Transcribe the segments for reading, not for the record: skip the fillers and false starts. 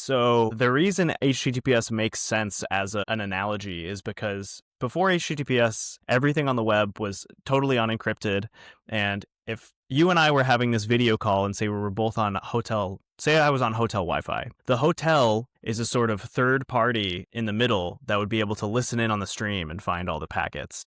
So the reason HTTPS makes sense as an analogy is because before HTTPS, everything on the web was totally unencrypted. And if you and I were having this video call and say we were both on say I was on hotel Wi-Fi, the hotel is a sort of third party in the middle that would be able to listen in on the stream and find all the packets.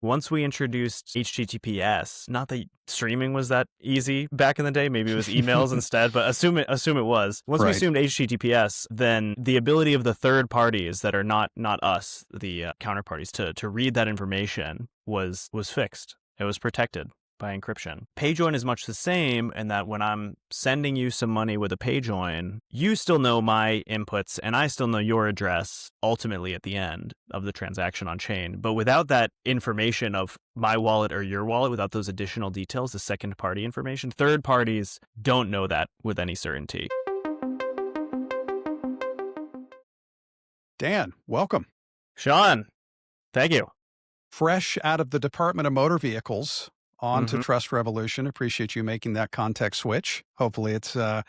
Once we introduced HTTPS, not that streaming was that easy back in the day, maybe it was emails instead, but assume it was. Once we Right. assumed HTTPS, then the ability of the third parties that are not us, the counterparties, to read that information was fixed. It was protected by encryption. Payjoin is much the same in that when I'm sending you some money with a Payjoin, you still know my inputs and I still know your address ultimately at the end of the transaction on chain. But without that information of my wallet or your wallet, without those additional details, the second party information, third parties don't know that with any certainty. Dan, welcome. Sean, thank you. Fresh out of the Department of Motor Vehicles onto Mhm. Trust Revolution. Appreciate you making that context switch. Hopefully it's a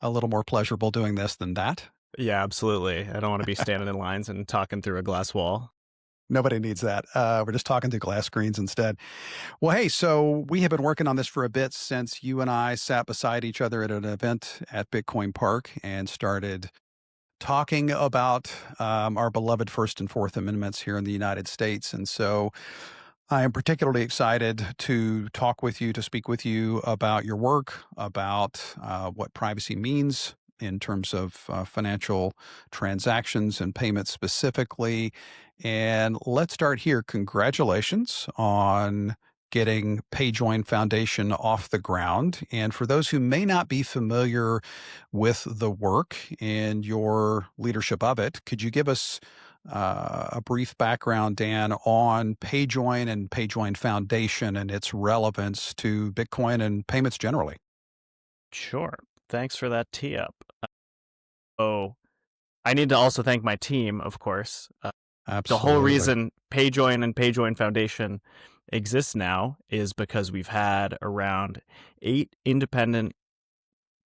little more pleasurable doing this than that. Yeah, absolutely. I don't want to be standing in lines and talking through a glass wall. Nobody needs that. We're just talking through glass screens instead. Well, hey, so we have been working on this for a bit since you and I sat beside each other at an event at Bitcoin Park and started talking about our beloved First and Fourth Amendments here in the United States. And so I am particularly excited to talk with you, to speak with you about your work, about what privacy means in terms of financial transactions and payments specifically. And let's start here. Congratulations on getting Payjoin Foundation off the ground. And for those who may not be familiar with the work and your leadership of it, could you give us a brief background, Dan, on Payjoin and Payjoin Foundation and its relevance to Bitcoin and payments generally? Sure. Thanks for that tee up. Oh, I need to also thank my team, of course. The whole Absolutely. reason Payjoin and Payjoin Foundation exists now is because we've had around 8 independent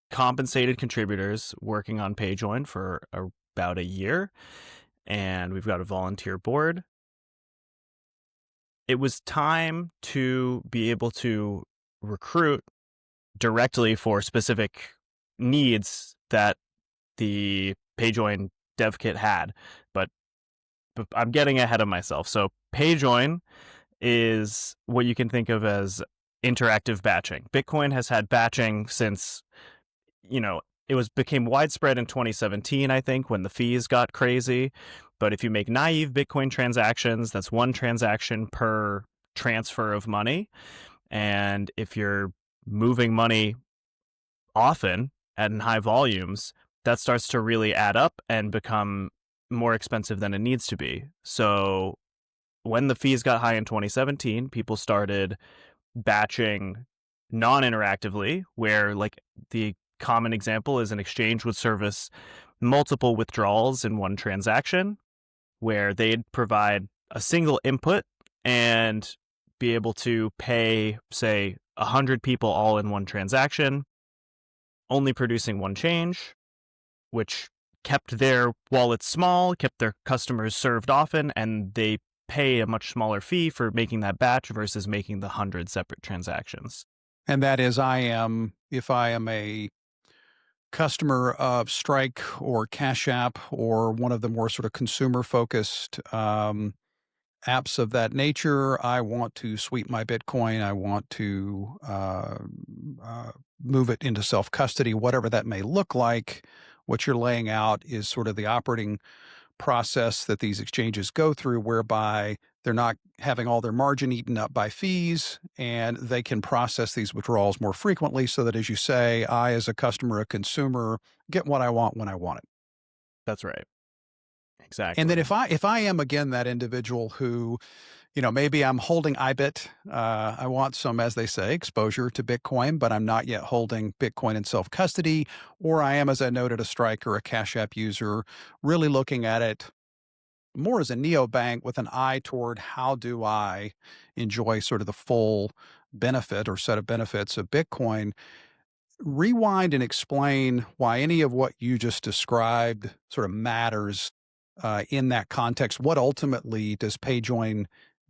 compensated contributors working on Payjoin for about a year, and we've got a volunteer board. It was time to be able to recruit directly for specific needs that the Payjoin Dev Kit had, but I'm getting ahead of myself. So Payjoin is what you can think of as interactive batching. Bitcoin has had batching since, it became widespread in 2017, I think, when the fees got crazy. But if you make naive Bitcoin transactions, that's one transaction per transfer of money. And if you're moving money often and in high volumes, that starts to really add up and become more expensive than it needs to be. So when the fees got high in 2017, people started batching non-interactively, where like the common example is an exchange would service multiple withdrawals in one transaction, where they'd provide a single input and be able to pay, say, 100 people all in one transaction, only producing one change, which kept their wallets small, kept their customers served often, and they pay a much smaller fee for making that batch versus making the 100 separate transactions. And that is, if I am a customer of Strike or Cash App or one of the more sort of consumer focused apps of that nature, I want to sweep my Bitcoin. I want to move it into self custody, whatever that may look like. What you're laying out is sort of the operating process that these exchanges go through, whereby they're not having all their margin eaten up by fees, and they can process these withdrawals more frequently so that, as you say, I, as a customer, a consumer, get what I want when I want it. That's right. Exactly. And then if I am, again, that individual who, maybe I'm holding IBIT, I want some, as they say, exposure to Bitcoin, but I'm not yet holding Bitcoin in self-custody, or I am, as I noted, a Strike or a Cash App user, really looking at it more as a neobank with an eye toward how do I enjoy sort of the full benefit or set of benefits of Bitcoin. rewind and explain why any of what you just described sort of matters in that context. What ultimately does PayJoin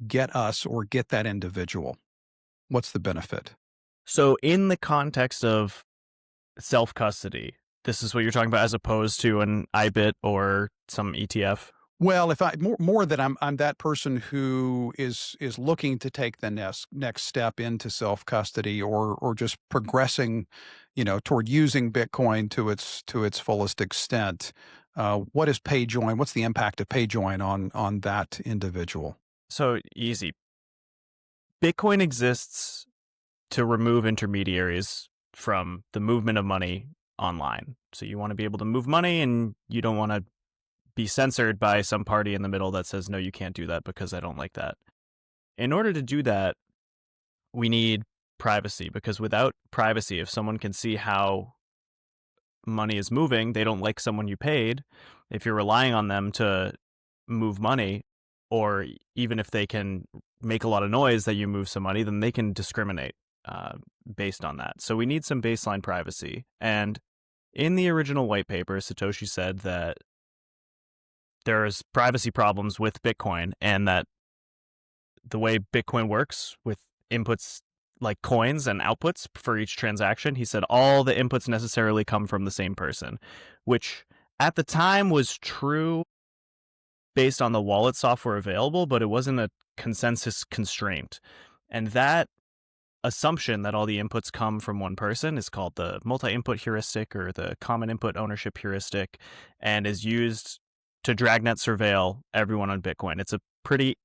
get us or get that individual? What's the benefit? So in the context of self-custody, this is what you're talking about as opposed to an IBIT or some ETF? Well, if I more that I'm that person who is looking to take the next step into self custody or just progressing, toward using Bitcoin to its fullest extent. What is PayJoin? What's the impact of PayJoin on that individual? So easy. Bitcoin exists to remove intermediaries from the movement of money online. So you want to be able to move money and you don't want to be censored by some party in the middle that says, no, you can't do that because I don't like that. In order to do that, we need privacy, because without privacy, if someone can see how money is moving, they don't like someone you paid. If you're relying on them to move money, or even if they can make a lot of noise that you move some money, then they can discriminate based on that. So we need some baseline privacy. And in the original white paper, Satoshi said that there's privacy problems with Bitcoin, and that the way Bitcoin works with inputs like coins and outputs for each transaction, he said all the inputs necessarily come from the same person, which at the time was true based on the wallet software available, but it wasn't a consensus constraint. And that assumption that all the inputs come from one person is called the multi-input heuristic, or the common input ownership heuristic, and is used to dragnet surveil everyone on Bitcoin. It's a pretty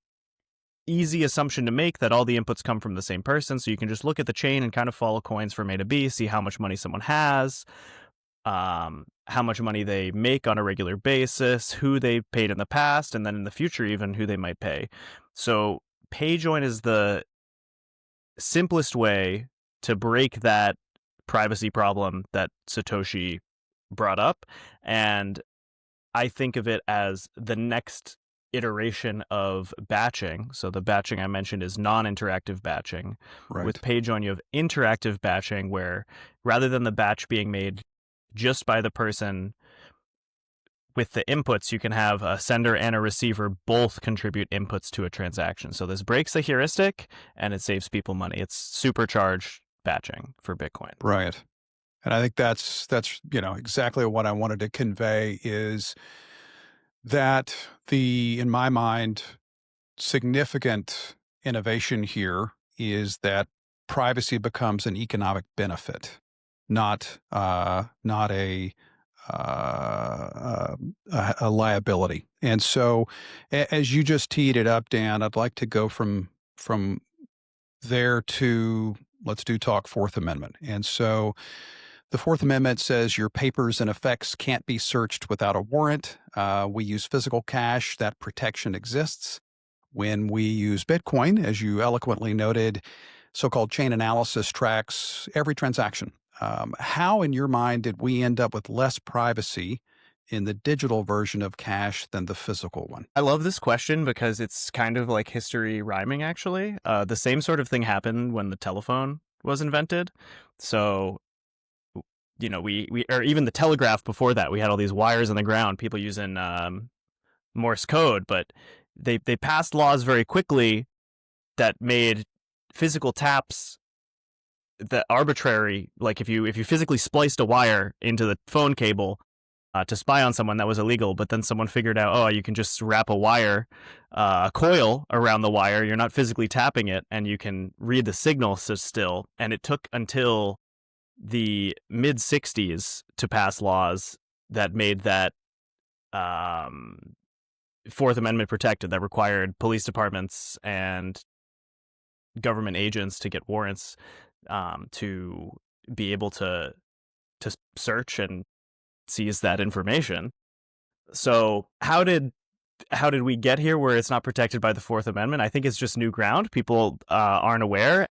easy assumption to make that all the inputs come from the same person. So you can just look at the chain and kind of follow coins from A to B, see how much money someone has, how much money they make on a regular basis, who they paid in the past, and then in the future even who they might pay. So Payjoin is the simplest way to break that privacy problem that Satoshi brought up. And I think of it as the next iteration of batching. So the batching I mentioned is non-interactive batching. Right. With Payjoin, you have interactive batching, where rather than the batch being made just by the person with the inputs, you can have a sender and a receiver both contribute inputs to a transaction. So this breaks the heuristic and it saves people money. It's supercharged batching for Bitcoin. Right. And I think that's exactly what I wanted to convey is that in my mind, significant innovation here is that privacy becomes an economic benefit, not a liability. And so, as you just teed it up, Dan, I'd like to go from there to let's do talk Fourth Amendment. And so, the Fourth Amendment says your papers and effects can't be searched without a warrant. We use physical cash. That protection exists. When we use Bitcoin, as you eloquently noted, so-called chain analysis tracks every transaction. How, in your mind, did we end up with less privacy in the digital version of cash than the physical one? I love this question because it's kind of like history rhyming, actually. The same sort of thing happened when the telephone was invented. So, we or even the telegraph before that, we had all these wires on the ground, people using Morse code, but they passed laws very quickly that made physical taps the arbitrary. Like if you physically spliced a wire into the phone cable to spy on someone, that was illegal. But then someone figured out, oh, you can just wrap a coil around the wire. You're not physically tapping it, and you can read the signal still. And it took until the mid 60s to pass laws that made that Fourth Amendment protected, that required police departments and government agents to get warrants to be able to search and seize that information. So how did we get here where it's not protected by the Fourth Amendment? I think it's just new ground. People aren't aware.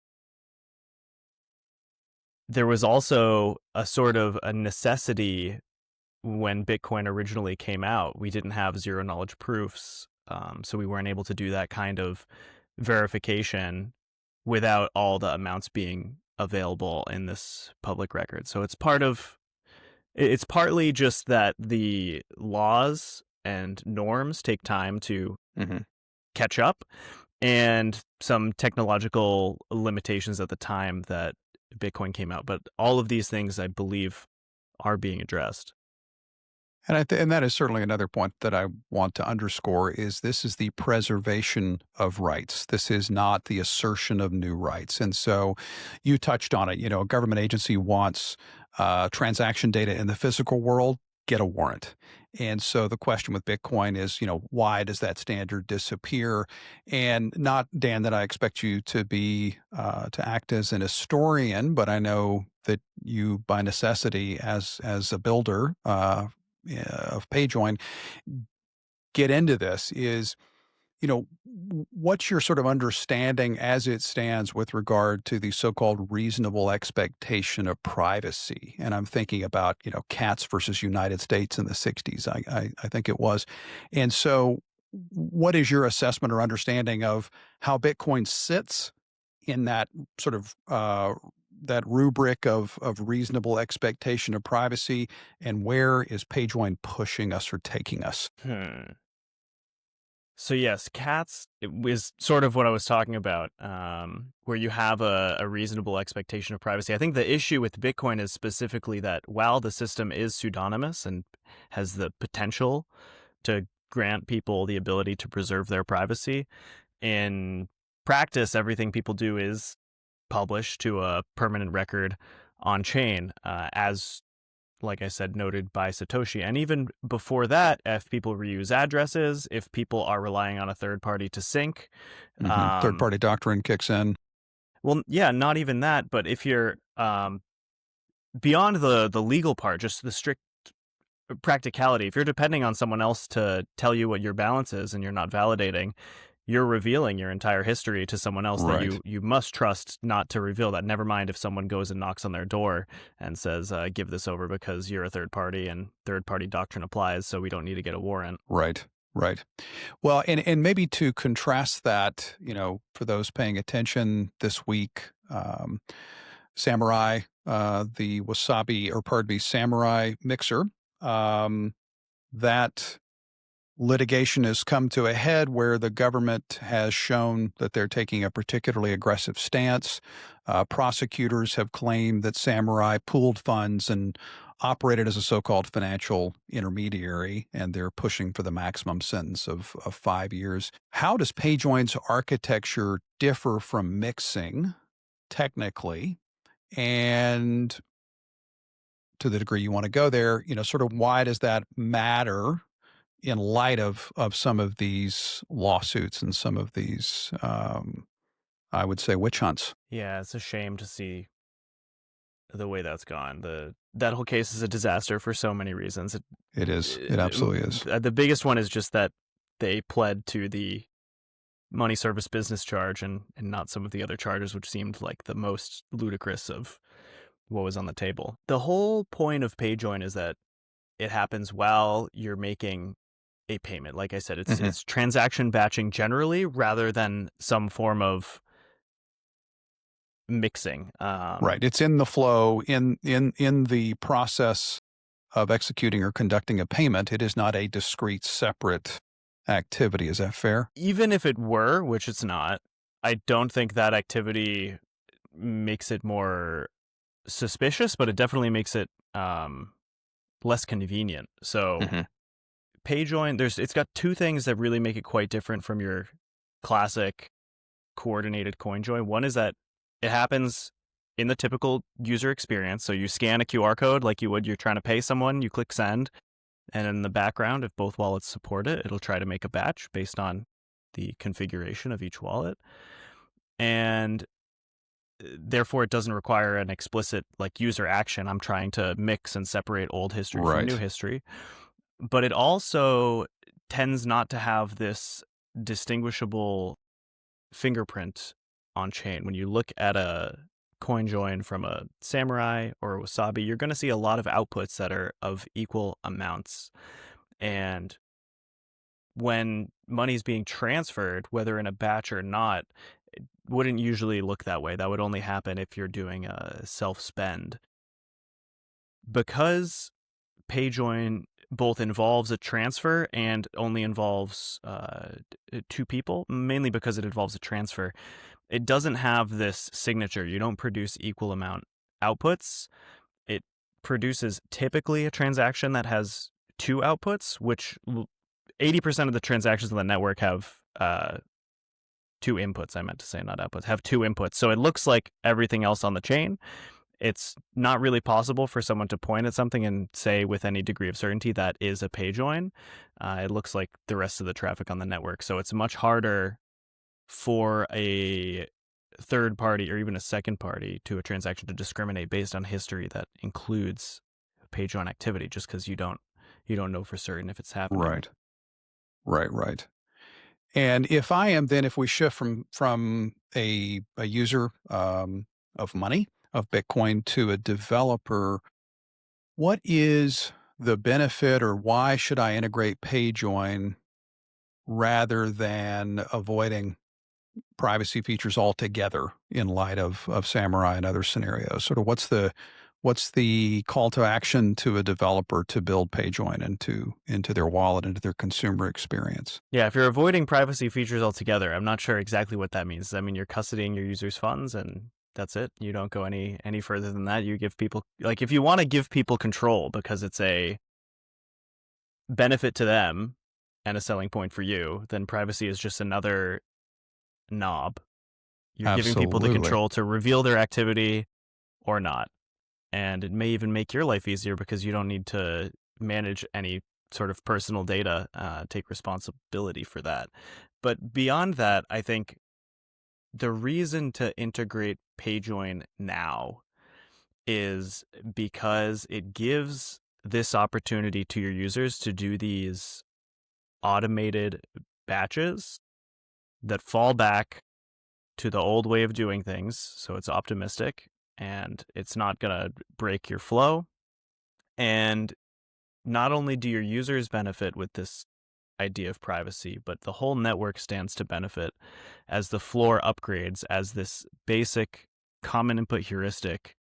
There was also a sort of a necessity when Bitcoin originally came out. We didn't have zero knowledge proofs, so we weren't able to do that kind of verification without all the amounts being available in this public record. So it's partly just that the laws and norms take time to Hmm. catch up, and some technological limitations at the time that Bitcoin came out. But all of these things, I believe, are being addressed. And that is certainly another point that I want to underscore is this is the preservation of rights. This is not the assertion of new rights. And so you touched on it. A government agency wants transaction data in the physical world, get a warrant. And so the question with Bitcoin is, why does that standard disappear? And not, Dan, that I expect you to be to act as an historian, but I know that you, by necessity, as a builder, of Payjoin, get into this is, what's your sort of understanding as it stands with regard to the so-called reasonable expectation of privacy? And I'm thinking about, Cats versus United States in the 60s, I think it was. And so what is your assessment or understanding of how Bitcoin sits in that sort of that rubric of reasonable expectation of privacy, and where is Payjoin pushing us or taking us? So yes, cats it was sort of what I was talking about, where you have a reasonable expectation of privacy. I think the issue with Bitcoin is specifically that while the system is pseudonymous and has the potential to grant people the ability to preserve their privacy, in practice, everything people do is published to a permanent record on chain, as like I said, noted by Satoshi. And even before that, if people reuse addresses, if people are relying on a third party to sync, Third party doctrine kicks in. well, yeah, not even that, but if you're beyond the legal part, just the strict practicality, if you're depending on someone else to tell you what your balance is and you're not validating, you're revealing your entire history to someone else that Right. you must trust not to reveal that. Never mind if someone goes and knocks on their door and says, give this over because you're a third party and third party doctrine applies, so we don't need to get a warrant. Right. Right. Well, and maybe to contrast that, for those paying attention this week, Samurai, the wasabi, or pardon me, Samurai mixer, um, that litigation has come to a head where the government has shown that they're taking a particularly aggressive stance. Prosecutors have claimed that Samurai pooled funds and operated as a so-called financial intermediary, and they're pushing for the maximum sentence of 5 years. How does Payjoin's architecture differ from mixing technically? And to the degree you want to go there, sort of why does that matter in light of some of these lawsuits and some of these, I would say, witch hunts? Yeah, it's a shame to see the way that's gone. That whole case is a disaster for so many reasons. It is. It absolutely is. The biggest one is just that they pled to the money service business charge and not some of the other charges, which seemed like the most ludicrous of what was on the table. The whole point of Payjoin is that it happens while you're making a payment. Like I said, it's transaction batching generally rather than some form of mixing. Right. It's in the flow, in the process of executing or conducting a payment. It is not a discrete, separate activity. Is that fair? Even if it were, which it's not, I don't think that activity makes it more suspicious, but it definitely makes it less convenient. So Payjoin, it's got two things that really make it quite different from your classic coordinated coin join. One is that it happens in the typical user experience. So you scan a QR code like you would, you're trying to pay someone, you click send, and in the background, if both wallets support it, it'll try to make a batch based on the configuration of each wallet. And therefore, it doesn't require an explicit like user action. I'm trying to mix and separate old history from new history. But it also tends not to have this distinguishable fingerprint on chain. When you look at a coin join from a Samurai or a Wasabi, you're going to see a lot of outputs that are of equal amounts. And when money's being transferred, whether in a batch or not, wouldn't usually look that way. That would only happen if you're doing a self-spend. Because Payjoin both involves a transfer and only involves two people, mainly because it involves a transfer, it doesn't have this signature. You don't produce equal amount outputs. It produces typically a transaction that has two outputs, which 80% of the transactions on the network have two inputs. I meant to say not outputs, have two inputs. So it looks like everything else on the chain. It's not really possible for someone to point at something and say with any degree of certainty that is a Payjoin. It looks like the rest of the traffic on the network. So it's much harder for a third party or even a second party to a transaction to discriminate based on history that includes Payjoin activity, just because you don't know for certain if it's happening. Right. Right. And if we shift from a user of money, of Bitcoin, to a developer, what is the benefit, or why should I integrate Payjoin rather than avoiding privacy features altogether in light of Samurai and other scenarios? Sort of what's the call to action to a developer to build Payjoin into their wallet, into their consumer experience? Yeah, if you're avoiding privacy features altogether, I'm not sure exactly what that means. I mean, you're custodying your users' funds and that's it. You don't go any further than that. You give people, like, if you want to give people control because it's a benefit to them and a selling point for you, then privacy is just another knob. You're giving people the Absolutely. control to reveal their activity or not. And it may even make your life easier because you don't need to manage any sort of personal data, take responsibility for that. But beyond that, I think the reason to integrate Payjoin now is because it gives this opportunity to your users to do these automated batches that fall back to the old way of doing things. So it's optimistic and it's not going to break your flow. And not only do your users benefit with this idea of privacy, but the whole network stands to benefit as the floor upgrades, as this basic common input heuristic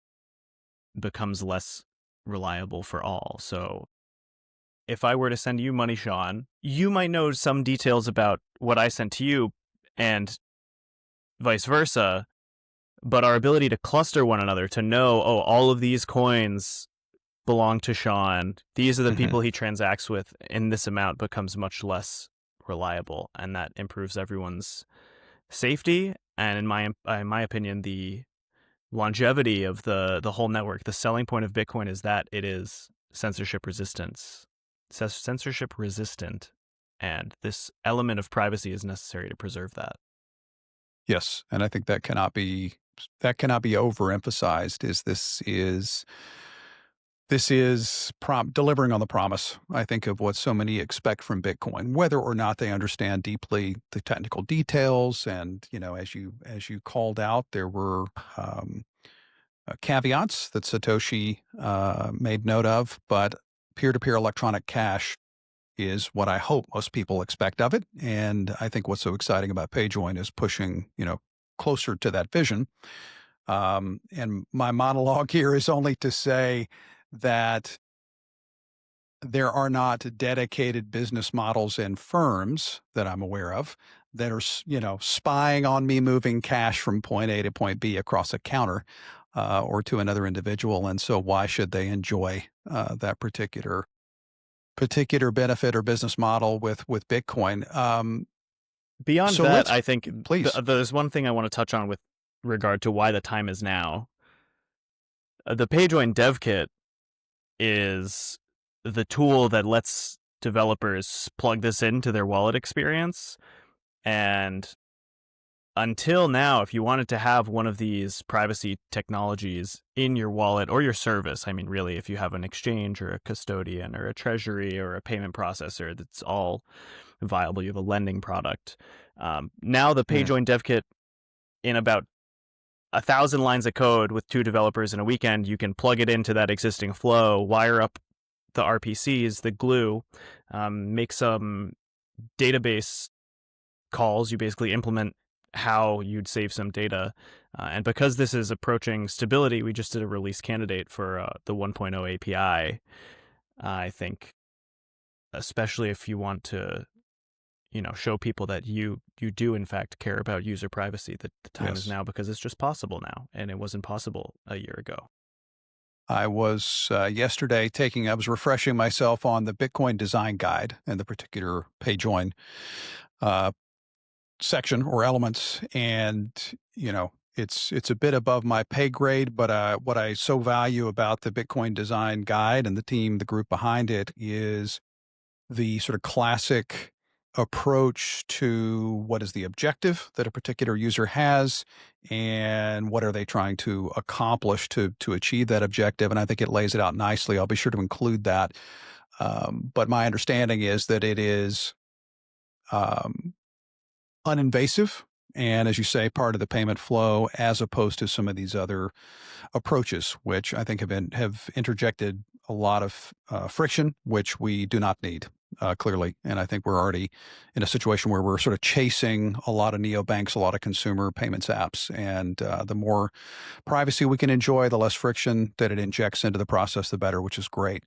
becomes less reliable for all. So if I were to send you money, Sean, you might know some details about what I sent to you and vice versa, but our ability to cluster one another, to know, oh, all of these coins belong to Sean, these are the Mhm. people he transacts with in this amount, becomes much less reliable, and that improves everyone's safety and in my opinion the longevity of the whole network. The selling point of Bitcoin is that it is censorship resistant, and this element of privacy is necessary to preserve that. Yes, and I think that cannot be overemphasized. This is delivering on the promise, I think, of what so many expect from Bitcoin, whether or not they understand deeply the technical details. And as you called out, there were caveats that Satoshi made note of, but peer-to-peer electronic cash is what I hope most people expect of it. And I think what's so exciting about Payjoin is pushing, closer to that vision. And my monologue here is only to say that there are not dedicated business models and firms that I'm aware of that are, spying on me moving cash from point A to point B across a counter or to another individual. And so why should they enjoy that particular benefit or business model with Bitcoin? Beyond So that, let's I think please. there's one thing I want to touch on with regard to why the time is now. The Payjoin Dev Kit is the tool that lets developers plug this into their wallet experience. And until now, if you wanted to have one of these privacy technologies in your wallet or your service, I mean, really, if you have an exchange or a custodian or a treasury or a payment processor, that's all viable. You have a lending product. Now the Yeah. Payjoin Dev Kit, in about 1,000 lines of code with two developers in a weekend, you can plug it into that existing flow, wire up the RPCs, the glue, make some database calls. You basically implement how you'd save some data. And because this is approaching stability, we just did a release candidate for the 1.0 API. I think, especially if you want to, show people that you do in fact care about user privacy, that the time is Yes. now, because it's just possible now, and it wasn't possible a year ago. I was yesterday I was refreshing myself on the Bitcoin design guide and the particular Payjoin uh, section or elements, and it's a bit above my pay grade. But what I so value about the Bitcoin design guide and the group behind it, is the sort of classic approach to what is the objective that a particular user has, and what are they trying to accomplish to achieve that objective. And I think it lays it out nicely. I'll be sure to include that. But my understanding is that it is um, uninvasive, and, as you say, part of the payment flow, as opposed to some of these other approaches, which I think have interjected a lot of friction, which we do not need, clearly. And I think we're already in a situation where we're sort of chasing a lot of neobanks, a lot of consumer payments apps, and the more privacy we can enjoy, the less friction that it injects into the process, the better, which is great.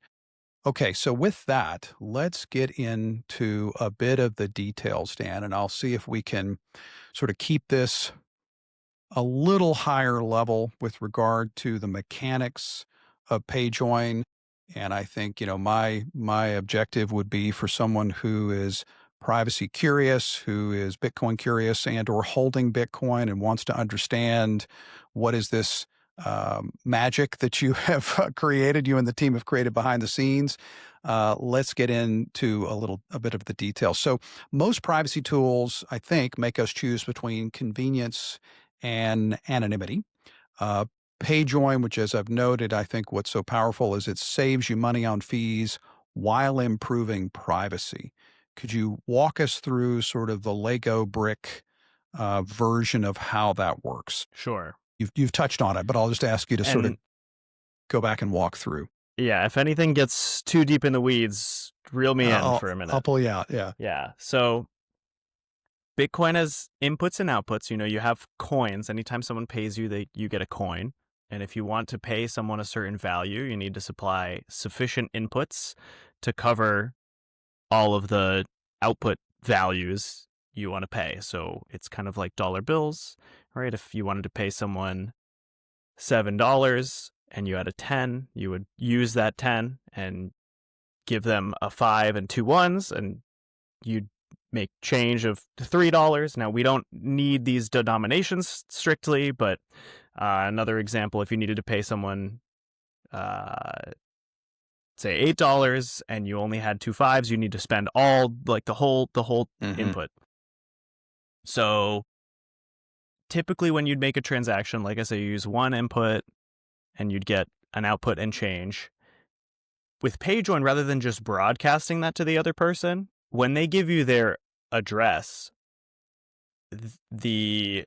Okay, so with that, let's get into a bit of the details, Dan, and I'll see if we can sort of keep this a little higher level with regard to the mechanics of Payjoin. And I think, my objective would be for someone who is privacy curious, who is Bitcoin curious, and or holding Bitcoin and wants to understand what is this magic that you have created, you and the team have created behind the scenes. Let's get into a bit of the details. So most privacy tools, I think, make us choose between convenience and anonymity. Uh, Payjoin, which, as I've noted, I think what's so powerful is it saves you money on fees while improving privacy. Could you walk us through sort of the Lego brick version of how that works? Sure. You've touched on it, but I'll just ask you to sort of And go back and walk through. yeah, if anything gets too deep in the weeds, reel me in for a I'll minute. pull you out. Yeah. Yeah. So Bitcoin has inputs and outputs. You have coins. Anytime someone pays you, you get a coin. And if you want to pay someone a certain value, you need to supply sufficient inputs to cover all of the output values you want to pay. So it's kind of like dollar bills, right? If you wanted to pay someone $7 and you had a 10, you would use that 10 and give them a 5 and 2 ones, and you'd make change of $3. Now, we don't need these denominations strictly, but another example, if you needed to pay someone, say $8, and you only had 2 5s, you need to spend all, like, the whole input. So typically when you'd make a transaction, like I say, you use one input and you'd get an output and change. With Payjoin, rather than just broadcasting that to the other person, when they give you their address, the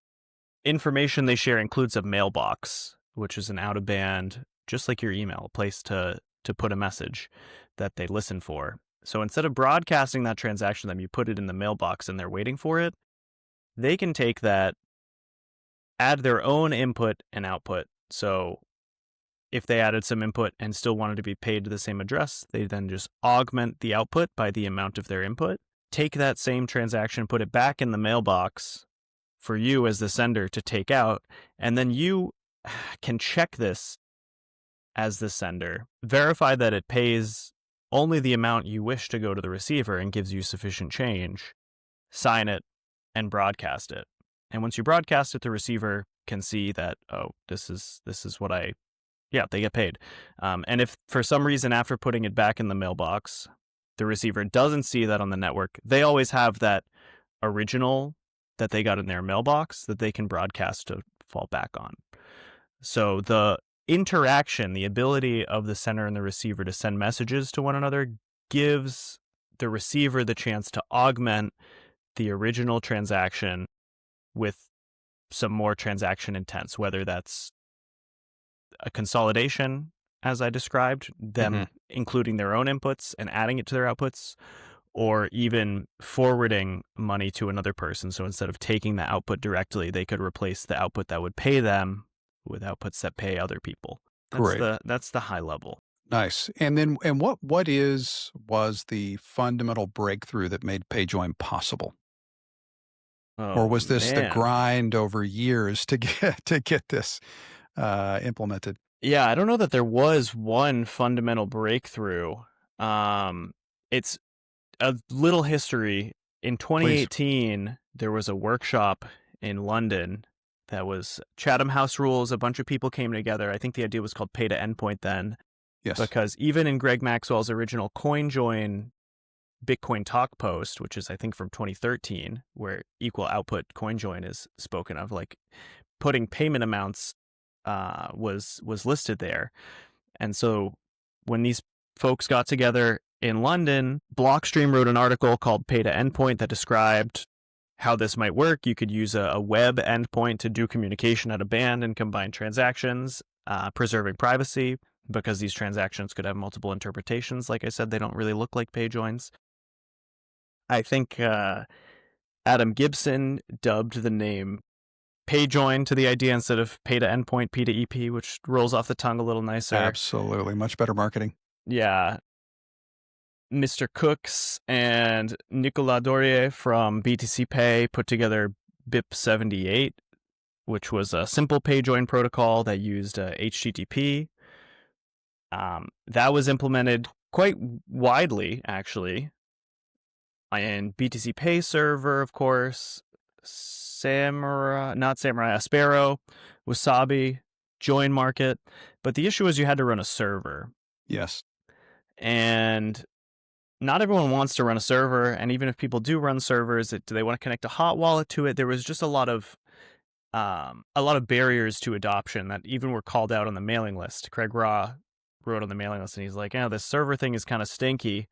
information they share includes a mailbox, which is an out-of-band, just like your email, a place to put a message that they listen for. So instead of broadcasting that transaction to them, you put it in the mailbox and they're waiting for it. They can take that, add their own input and output. So if they added some input and still wanted to be paid to the same address, they then just augment the output by the amount of their input, take that same transaction, put it back in the mailbox for you as the sender to take out, and then you can check this as the sender, verify that it pays only the amount you wish to go to the receiver and gives you sufficient change, sign it, and broadcast it. And once you broadcast it, the receiver can see that, oh, this is what they get paid. And if for some reason after putting it back in the mailbox, the receiver doesn't see that on the network, they always have that original that they got in their mailbox that they can broadcast to fall back on. So the interaction, the ability of the sender and the receiver to send messages to one another, gives the receiver the chance to augment the original transaction with some more transaction intents, whether that's a consolidation, as I described, them including their own inputs and adding it to their outputs, or even forwarding money to another person. So instead of taking the output directly, they could replace the output that would pay them with outputs that pay other people. Great. That's the high level. Nice. And then and what was the fundamental breakthrough that made Payjoin possible? Or Oh was this the man. grind over years to get this implemented? Yeah, I don't know that there was one fundamental breakthrough. It's a little history. In Please. 2018, there was a workshop in London that was Chatham House rules. A bunch of people came together. I think the idea was called pay to endpoint then, Yes. because even in Greg Maxwell's original CoinJoin Bitcoin talk post, which is I think from 2013, where equal output CoinJoin is spoken of, like putting payment amounts was listed there. And so when these folks got together in London, Blockstream wrote an article called Pay to Endpoint that described how this might work. You could use a web endpoint to do communication at a band and combine transactions, preserving privacy, because these transactions could have multiple interpretations. Like I said, they don't really look like Payjoins. I think Adam Gibson dubbed the name Payjoin to the idea instead of pay to endpoint, P to EP, which rolls off the tongue a little nicer. Absolutely. Much better marketing. Yeah. Mr. Cooks and Nicolas Dorier from BTC Pay put together BIP78, which was a simple Payjoin protocol that used HTTP. That was implemented quite widely, actually, in BTC Pay server, of course, Sparrow, Wasabi, Join Market. But the issue is you had to run a server. Yes. And not everyone wants to run a server. And even if people do run servers, do they want to connect a hot wallet to it? There was just a lot of barriers to adoption that even were called out on the mailing list. Craig Raw wrote on the mailing list, and he's like, "Yeah, this server thing is kind of stinky.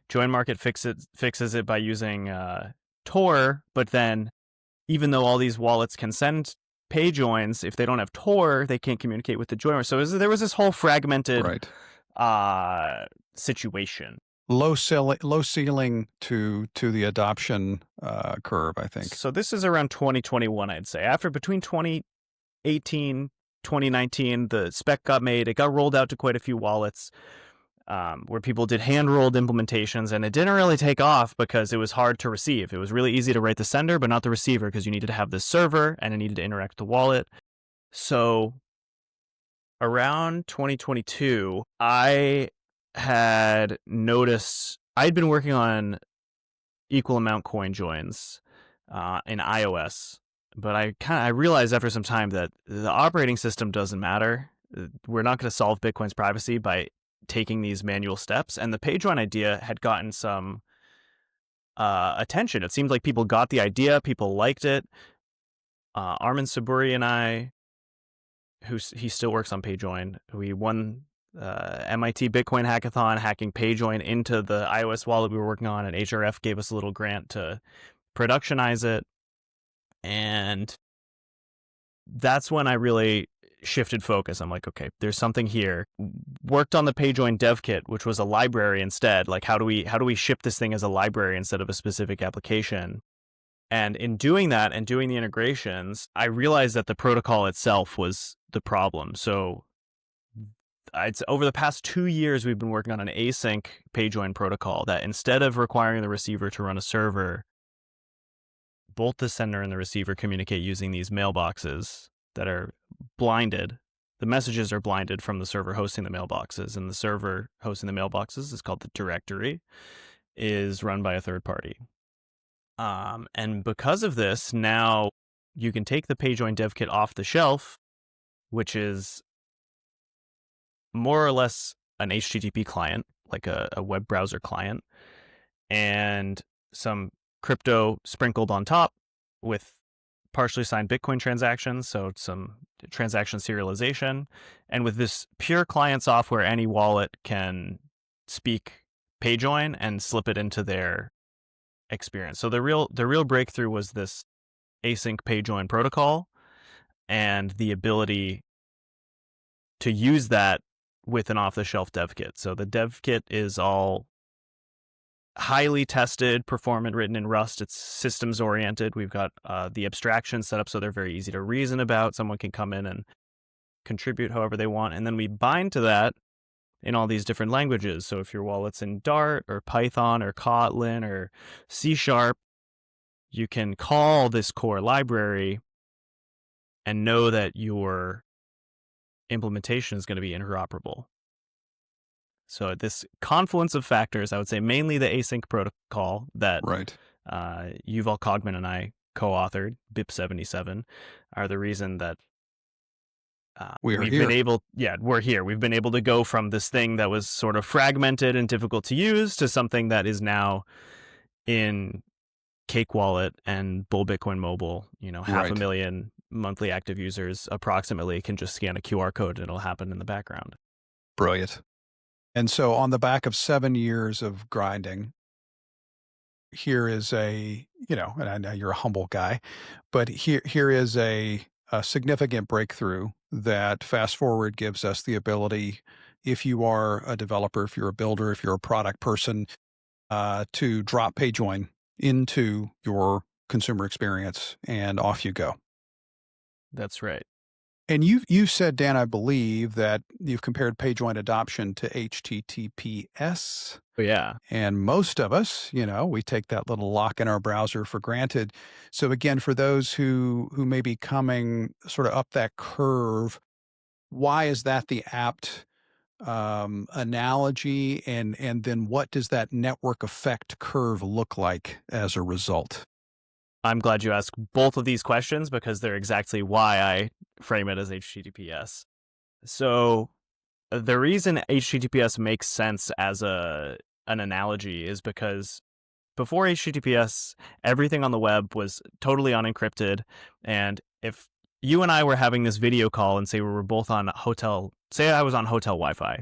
Join Market fixes it by using Tor, but then even though all these wallets can send Payjoins, if they don't have Tor, they can't communicate with the joiner." So there was this whole fragmented Right. situation. Low ceiling to the adoption curve, I think. So this is around 2021, I'd say. Between 2018, 2019, the spec got made. It got rolled out to quite a few wallets where people did hand-rolled implementations, and it didn't really take off because it was hard to receive. It was really easy to write the sender, but not the receiver, because you needed to have the server and it needed to interact with the wallet. So around 2022, I had noticed I'd been working on equal amount coin joins in iOS, but I realized after some time that the operating system doesn't matter. We're not going to solve Bitcoin's privacy by taking these manual steps, and the Payjoin idea had gotten some attention. It seemed like people got the idea, people liked it. Armin Saburi and I, he still works on Payjoin, we won MIT Bitcoin Hackathon hacking Payjoin into the iOS wallet we were working on, and HRF gave us a little grant to productionize it. And that's when I really shifted focus. I'm like, okay, there's something here. Worked on the Payjoin Dev Kit, which was a library instead. Like, how do we ship this thing as a library instead of a specific application? And in doing that and doing the integrations, I realized that the protocol itself was the problem. So over the past 2 years, we've been working on an async Payjoin protocol that, instead of requiring the receiver to run a server, both the sender and the receiver communicate using these mailboxes that are blinded. The messages are blinded from the server hosting the mailboxes, and the server hosting the mailboxes is called the directory, is run by a third party. And because of this, now you can take the Payjoin Dev Kit off the shelf, which is more or less an HTTP client, like a web browser client, and some crypto sprinkled on top with partially signed Bitcoin transactions, so some transaction serialization. And with this pure client software, any wallet can speak Payjoin and slip it into their experience. So the real breakthrough was this async Payjoin protocol and the ability to use that with an off-the-shelf dev kit. So the dev kit is all highly tested, performant, written in Rust. It's systems oriented. We've got the abstractions set up so they're very easy to reason about. Someone can come in and contribute however they want. And then we bind to that in all these different languages. So if your wallet's in Dart or Python or Kotlin or C#, you can call this core library and know that your implementation is going to be interoperable. So this confluence of factors, I would say mainly the async protocol that Right. Yuval Kogman and I co-authored, BIP77, are the reason that We are we've here. been able, we're here. We've been able to go from this thing that was sort of fragmented and difficult to use to something that is now in Cake Wallet and Bull Bitcoin Mobile. Half Right. 500,000 monthly active users approximately can just scan a QR code and it'll happen in the background. Brilliant. And so on the back of 7 years of grinding, here is and I know you're a humble guy, but here is a significant breakthrough that fast forward gives us the ability, if you are a developer, if you're a builder, if you're a product person, to drop Payjoin into your consumer experience and off you go. That's right. And you said, Dan, I believe that you've compared Payjoin adoption to HTTPS. Oh, yeah. And most of us, we take that little lock in our browser for granted. So again, for those who may be coming sort of up that curve, why is that the apt analogy? And then what does that network effect curve look like as a result? I'm glad you asked both of these questions because they're exactly why I frame it as HTTPS. So the reason HTTPS makes sense as an analogy is because before HTTPS, everything on the web was totally unencrypted. And if you and I were having this video call and say we were both on say I was on hotel Wi-Fi,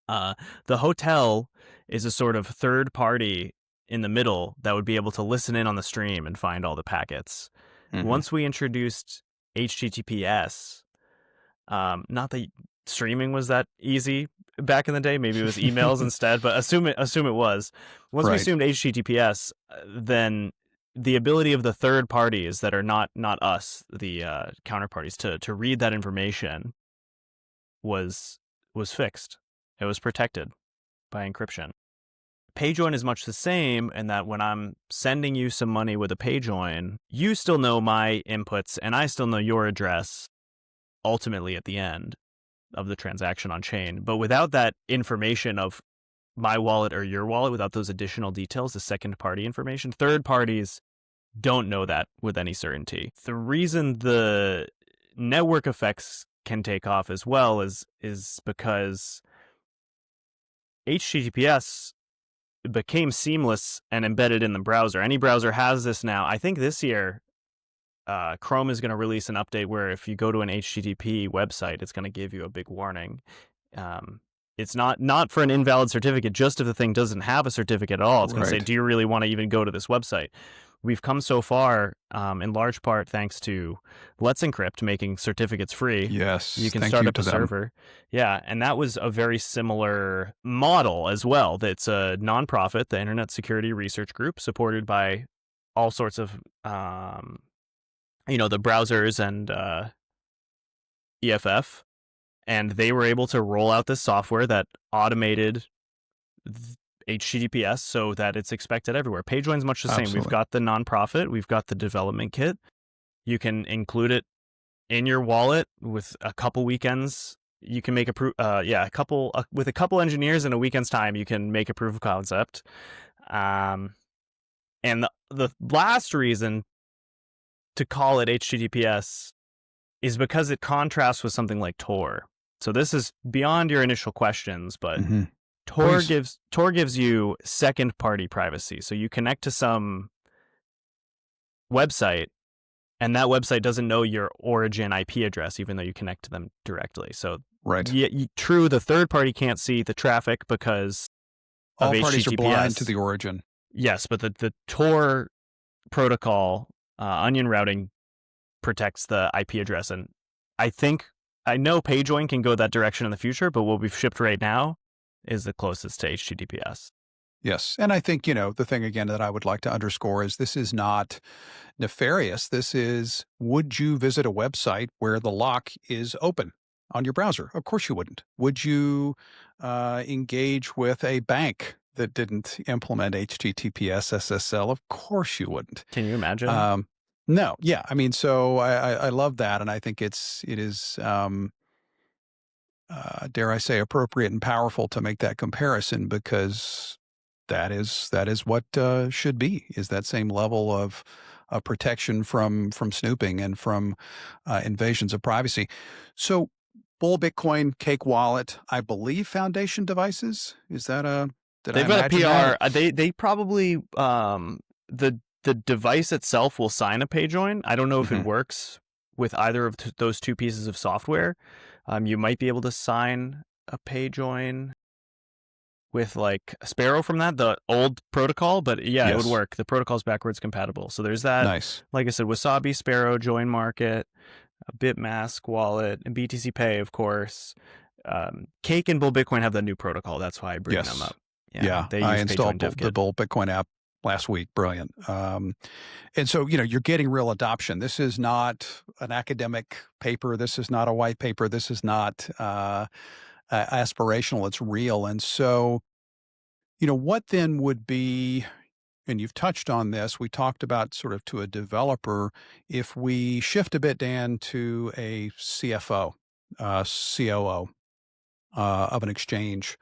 the hotel is a sort of third party in the middle that would be able to listen in on the stream and find all the packets. Mhm. Once we introduced HTTPS, not that streaming was that easy back in the day, maybe it was emails instead, but assume it was. Once we Right. assumed HTTPS, then the ability of the third parties that are not us, the counterparties, to read that information was fixed. It was protected by encryption. Payjoin is much the same in that when I'm sending you some money with a Payjoin, you still know my inputs and I still know your address ultimately at the end of the transaction on chain. But without that information of my wallet or your wallet, without those additional details, the second party information, third parties don't know that with any certainty. The reason the network effects can take off as well is because HTTPS became seamless and embedded in the browser. Any browser has this now. I think this year, Chrome is going to release an update where if you go to an HTTP website, it's going to give you a big warning. It's not for an invalid certificate, just if the thing doesn't have a certificate at all. It's going to say, Right. do you really want to even go to this website? We've come so far, in large part thanks to Let's Encrypt making certificates free. Yes. You can Thank start you up to a them. server. Yeah, and that was a very similar model as well. That's a nonprofit, the Internet Security Research Group, supported by all sorts of, the browsers and EFF. And they were able to roll out this software that automated HTTPS so that it's expected everywhere. Payjoin's much the same. We've Absolutely. got the nonprofit, we've got the development kit. You can include it in your wallet with a couple weekends. You can make with a couple engineers in a weekend's time, you can make a proof of concept. And the last reason to call it HTTPS is because it contrasts with something like Tor. So this is beyond your initial questions, but Mhm. Tor Please. gives you second party privacy. So you connect to some website and that website doesn't know your origin IP address, even though you connect to them directly. So Right. true, the third party can't see the traffic because of All parties are blind HTTPS. to the origin. Yes, but the Tor protocol, onion routing, protects the IP address. And I know Payjoin can go that direction in the future, but what we've shipped right now is the closest to HTTPS. Yes. And I think, the thing again that I would like to underscore is this is not nefarious. This is, would you visit a website where the lock is open on your browser? Of course you wouldn't. Would you engage with a bank that didn't implement HTTPS SSL? Of course you wouldn't. Can you imagine? Um, no, yeah. I mean, so I love that, and I think it is dare I say, appropriate and powerful to make that comparison because that is what should be is that same level of protection from snooping and from invasions of privacy. So, Bull Bitcoin, Cake Wallet, I believe Foundation devices. Is that a did I They've got a imagine that? PR. They probably the device itself will sign a Payjoin. I don't know if it Mhm. works with either of those two pieces of software. You might be able to sign a Payjoin with like Sparrow from the old protocol, but yeah, it would Yes. work. The protocol's backwards compatible. So there's that. Nice. Like I said, Wasabi, Sparrow, Join Market, Bitmask wallet, and BTC Pay, of course. Cake and Bull Bitcoin have the new protocol. That's why I bring them Yes. up. Yeah, Yeah. they I use installed Payjoin Dev The Kit. Bull Bitcoin app last week. Brilliant. And so, you're getting real adoption. This is not an academic paper. This is not a white paper. This is not aspirational. It's real. And so, what then would be, and you've touched on this, we talked about sort of to a developer, if we shift a bit, Dan, to a CFO, COO of an exchange,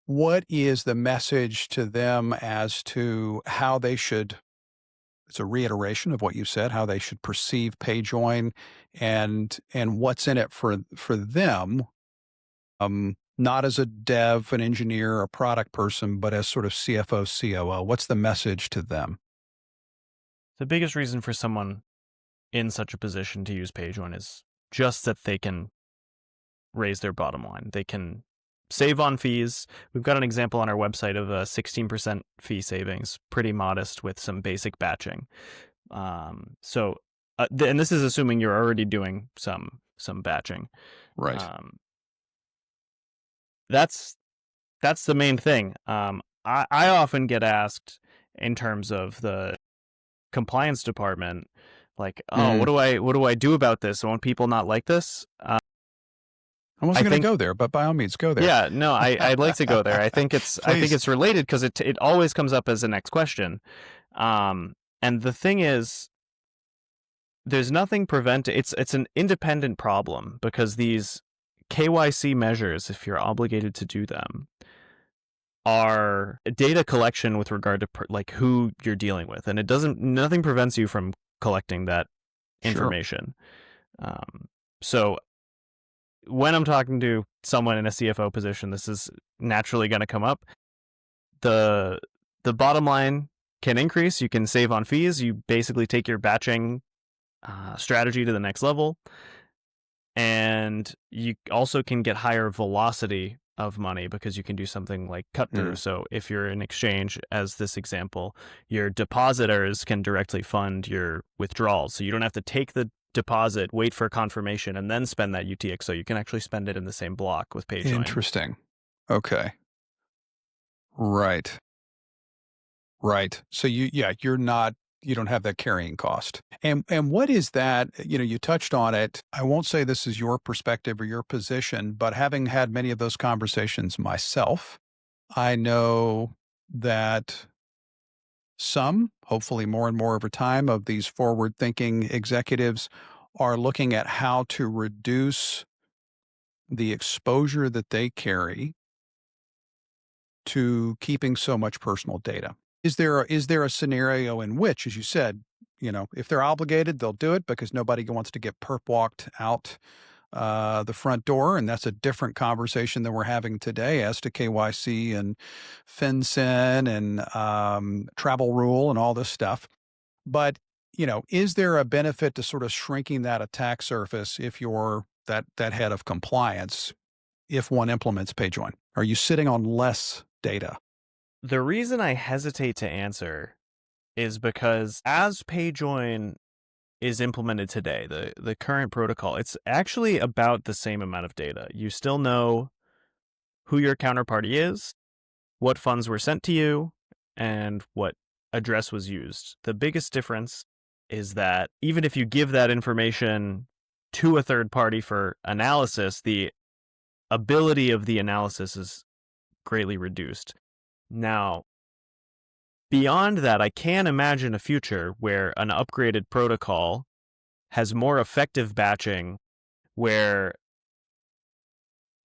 what is the message to them as to how they should it's a reiteration of what you said, how they should perceive PayJoin and what's in it for them, not as a dev, an engineer, a product person, but as sort of CFO, COO. What's the message to them? The biggest reason for someone in such a position to use Payjoin is just that they can raise their bottom line. They can save on fees. We've got an example on our website of a 16% fee savings, pretty modest with some basic batching. And this is assuming you're already doing some batching. Right. That's the main thing. I often get asked in terms of the compliance department, like, oh, Mm. what do I do about this? Won't people not like this? I I wasn't going to think, go there, but by all means, go there. yeah, no, I'd like to go there. I think Please. it's related because it always comes up as the next question. And the thing is, there's nothing it's an independent problem because these KYC measures, if you're obligated to do them, are data collection with regard to like who you're dealing with, and nothing prevents you from collecting that Sure. information. So when I'm talking to someone in a CFO position, this is naturally going to come up. The bottom line can increase. You can save on fees. You basically take your batching strategy to the next level, and you also can get higher velocity of money because you can do something like cut through. Mm. So if you're in exchange, as this example, your depositors can directly fund your withdrawals. So you don't have to take the deposit, wait for confirmation, and then spend that UTX. So you can actually spend it in the same block with Payjoin. Interesting. Okay. Right. Right. So you don't have that carrying cost. And what is that? You touched on it. I won't say this is your perspective or your position, but having had many of those conversations myself, I know that some, hopefully more and more over time, of these forward thinking executives are looking at how to reduce the exposure that they carry to keeping so much personal data. Is there a scenario in which, as you said, if they're obligated, they'll do it because nobody wants to get perp walked out the front door, and that's a different conversation than we're having today as to KYC and FinCEN and travel rule and all this stuff. But is there a benefit to sort of shrinking that attack surface if you're that head of compliance if one implements Payjoin? Are you sitting on less data? The reason I hesitate to answer is because as Payjoin is implemented today, the current protocol, it's actually about the same amount of data. You still know who your counterparty is, what funds were sent to you and what address was used. The biggest difference is that even if you give that information to a third party for analysis, the ability of the analysis is greatly reduced. Now, beyond that, I can imagine a future where an upgraded protocol has more effective batching, where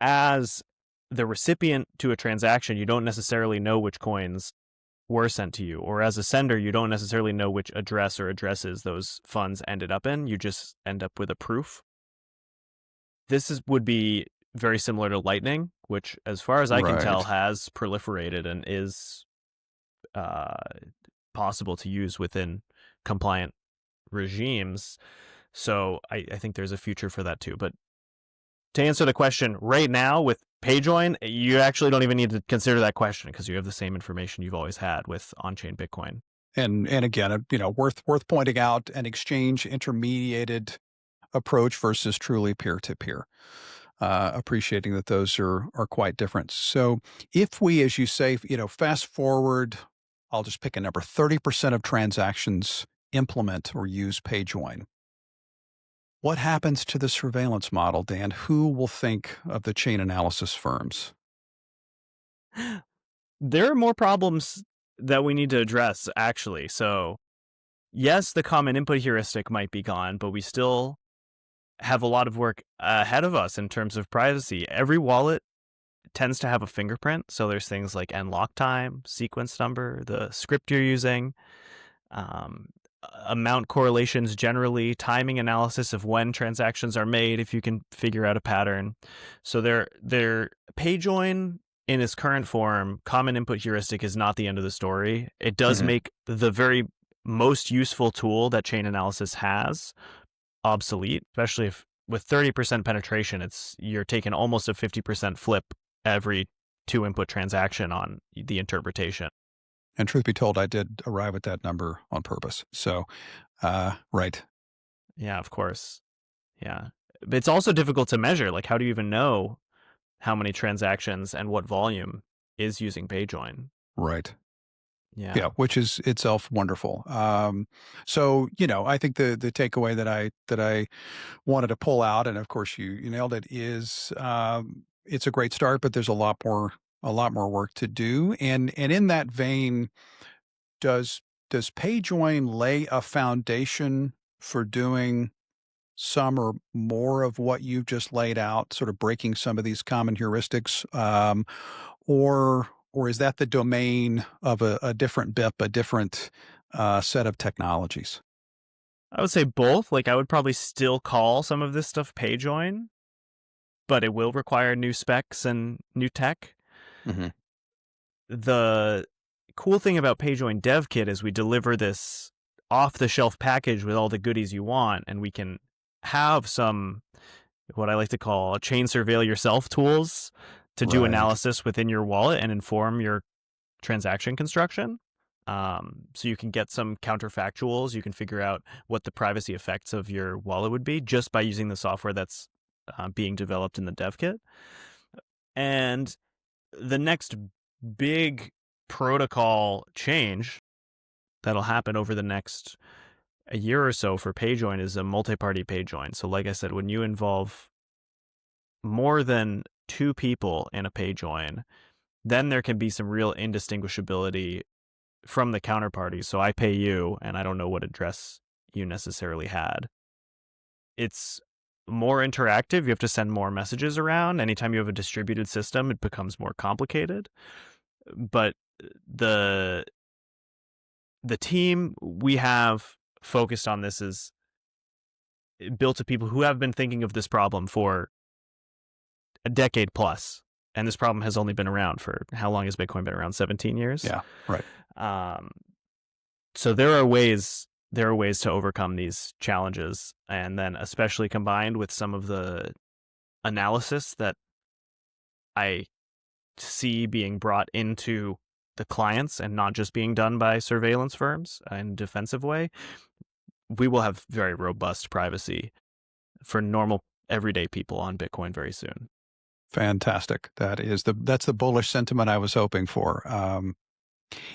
as the recipient to a transaction, you don't necessarily know which coins were sent to you, or as a sender, you don't necessarily know which address or addresses those funds ended up in. You just end up with a proof. Would be very similar to Lightning, which, as far as I can tell, Right. has proliferated and is uh, possible to use within compliant regimes. So I think there's a future for that too. But to answer the question, right now with Payjoin, you actually don't even need to consider that question because you have the same information you've always had with on-chain Bitcoin. And again, worth pointing out, an exchange intermediated approach versus truly peer-to-peer. Appreciating that those are quite different. So if we, as you say, fast forward, I'll just pick a number, 30% of transactions implement or use Payjoin. What happens to the surveillance model, Dan? Who will think of the chain analysis firms? There are more problems that we need to address, actually. So, yes, the common input heuristic might be gone, but we still have a lot of work ahead of us in terms of privacy. Every wallet tends to have a fingerprint. So there's things like unlock time, sequence number, the script you're using, um, amount correlations generally, timing analysis of when transactions are made, if you can figure out a pattern. So their Payjoin in its current form, common input heuristic is not the end of the story. It does Mhm. make the very most useful tool that chain analysis has obsolete, especially if with 30% penetration, you're taking almost a 50% flip every two input transaction on the interpretation. And truth be told, I did arrive at that number on purpose. So, right. Yeah, of course. Yeah. But it's also difficult to measure. Like, how do you even know how many transactions and what volume is using Payjoin? Right. Yeah. Yeah, which is itself wonderful. So I think the takeaway that I wanted to pull out, and of course you nailed it, is it's a great start, but there's a lot more work to do. And in that vein, does does PayJoin lay a foundation for doing some or more of what you've just laid out, sort of breaking some of these common heuristics, or is that the domain of a different BIP, a different set of technologies? I would say both. Like, I would probably still call some of this stuff Payjoin, but it will require new specs and new tech. Hmm. The cool thing about Payjoin Dev Kit is we deliver this off-the-shelf package with all the goodies you want, and we can have some, what I like to call, chain surveil yourself tools to do Right. analysis within your wallet and inform your transaction construction. So you can get some counterfactuals. You can figure out what the privacy effects of your wallet would be just by using the software that's being developed in the dev kit. And the next big protocol change that'll happen over the next a year or so for Payjoin is a multi-party Payjoin. So like I said, when you involve more than two people in a Payjoin, then there can be some real indistinguishability from the counterparty. So I pay you and I don't know what address you necessarily had. It's more interactive. You have to send more messages around. Anytime you have a distributed system, it becomes more complicated. But the the team we have focused on this is built of people who have been thinking of this problem for a decade plus, and this problem has only been around for, how long has Bitcoin been around? 17 years. Yeah. Right. Um, so there are ways to overcome these challenges, and then especially combined with some of the analysis that I see being brought into the clients and not just being done by surveillance firms in a defensive way, we will have very robust privacy for normal everyday people on Bitcoin very soon. Fantastic. That's the bullish sentiment I was hoping for.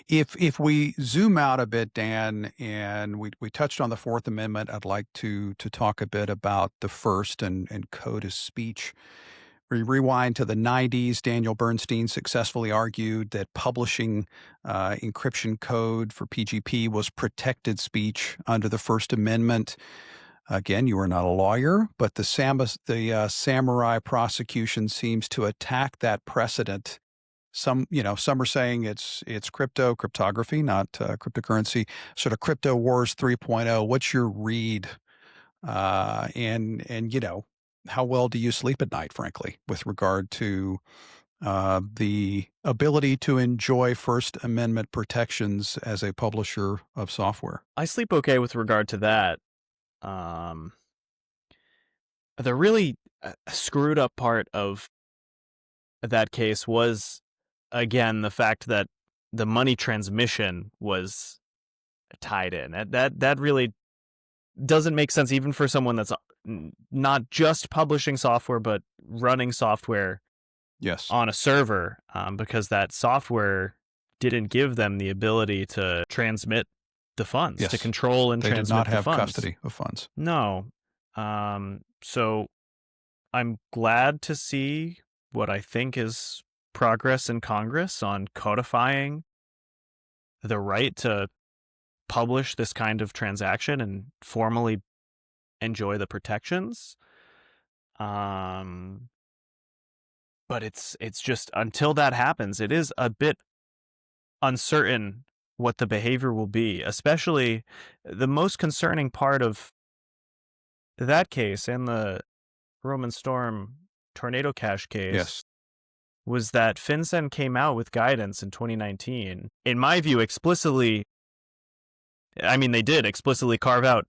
If we zoom out a bit, Dan, and we touched on the Fourth Amendment, I'd like to talk a bit about the First and code of speech. We rewind to the 90s. Daniel Bernstein successfully argued that publishing encryption code for PGP was protected speech under the First Amendment. Again, you are not a lawyer, but the samurai prosecution seems to attack that precedent. Some are saying it's cryptography, not cryptocurrency, sort of crypto wars 3.0. What's your read? And how well do you sleep at night, frankly, with regard to the ability to enjoy First Amendment protections as a publisher of software? I sleep okay with regard to that. The really screwed up part of that case was, again, the fact that the money transmission was tied in. That really doesn't make sense, even for someone that's not just publishing software, but running software Yes. on a server, because that software didn't give them the ability to transmit the funds, Yes. to control and They did transmit not the have funds. custody of funds. No. So I'm glad to see what I think is progress in Congress on codifying the right to publish this kind of transaction and formally enjoy the protections. But it's just, until that happens, it is a bit uncertain what the behavior will be. Especially the most concerning part of that case and the Roman Storm Tornado Cash case Yes. was that FinCEN came out with guidance in 2019. In my view, they did explicitly carve out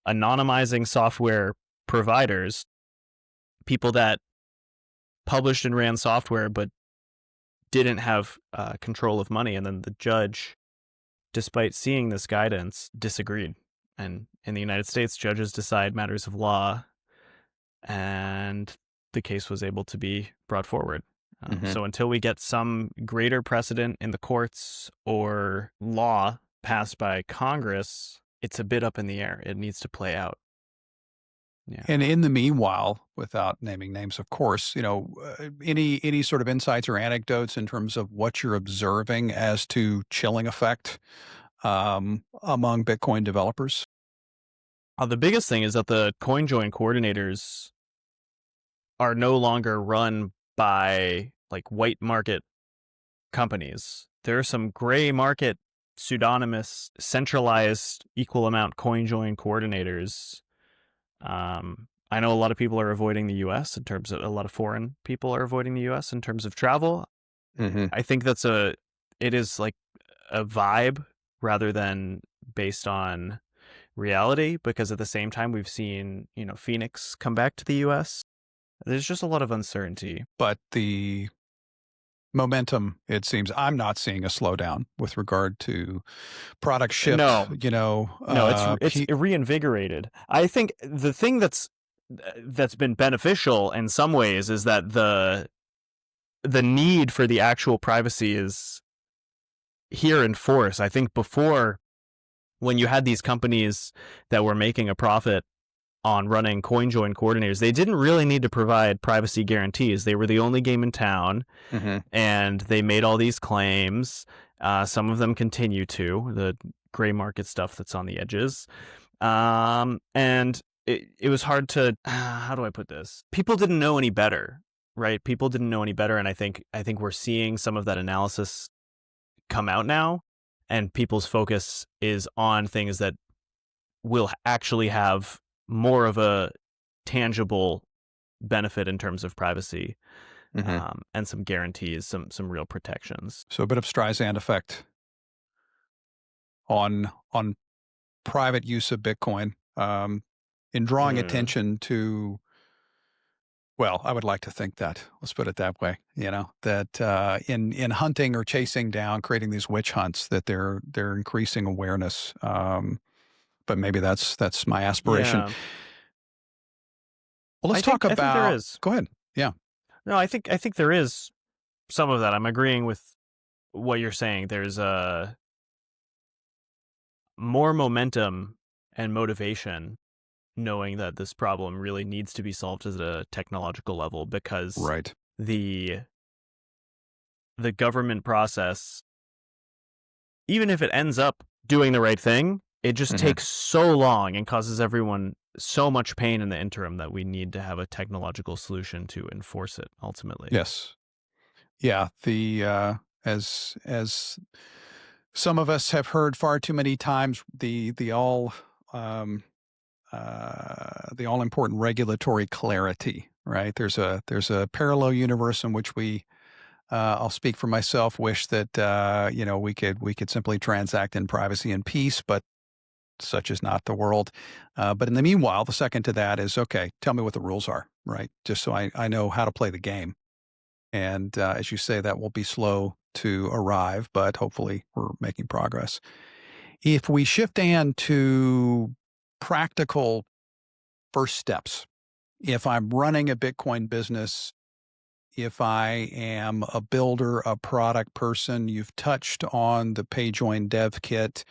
anonymizing software providers, people that published and ran software but didn't have control of money. And then the judge, despite seeing this guidance, disagreed. And in the United States, judges decide matters of law, and the case was able to be brought forward. So until we get some greater precedent in the courts or law passed by Congress, it's a bit up in the air. It needs to play out. Yeah. And in the meanwhile, without naming names, of course, any sort of insights or anecdotes in terms of what you're observing as to chilling effect among Bitcoin developers? The biggest thing is that the CoinJoin coordinators are no longer run by like white market companies. There are some gray market, pseudonymous, centralized, equal amount CoinJoin coordinators. I know a lot of people are avoiding the U.S. in terms of, a lot of foreign people are avoiding the U.S. in terms of travel. I think it is like a vibe rather than based on reality, because at the same time we've seen, Phoenix come back to the U.S. There's just a lot of uncertainty. But the momentum, it seems, I'm not seeing a slowdown with regard to product shipped. No, it's reinvigorated. I think the thing that's been beneficial in some ways is that the need for the actual privacy is here in force. I think before, when you had these companies that were making a profit on running CoinJoin coordinators, they didn't really need to provide privacy guarantees. They were the only game in town, and they made all these claims. Some of them continue to, the gray market stuff that's on the edges. And it was hard to, how do I put this? People didn't know any better, right? People didn't know any better. And I think we're seeing some of that analysis come out now, and people's focus is on things that will actually have more of a tangible benefit in terms of privacy, and some guarantees, some real protections. So a bit of Streisand effect on private use of Bitcoin, in drawing attention to, well, I would like to think that, let's put it that way, that in hunting or chasing down, creating these witch hunts, that they're increasing awareness. But maybe that's my aspiration. Yeah. Well, let's talk about. I think there is. Go ahead. Yeah. No, I think there is some of that. I'm agreeing with what you're saying. There's more momentum and motivation knowing that this problem really needs to be solved at a technological level, because Right. the the government process, even if it ends up doing the right thing, it just Mhm. takes so long and causes everyone so much pain in the interim that we need to have a technological solution to enforce it ultimately. Yes. Yeah, as some of us have heard far too many times, um, the all important regulatory clarity, right? There's a parallel universe in which I'll speak for myself, wish that we could simply transact in privacy and peace, but such is not the world. But in the meanwhile, the second to that is okay. Tell me what the rules are, right? Just so I know how to play the game. And as you say, that will be slow to arrive, but hopefully we're making progress. If we shift and to practical first steps, if I'm running a Bitcoin business, if I am a builder, a product person, you've touched on the Payjoin Dev Kit.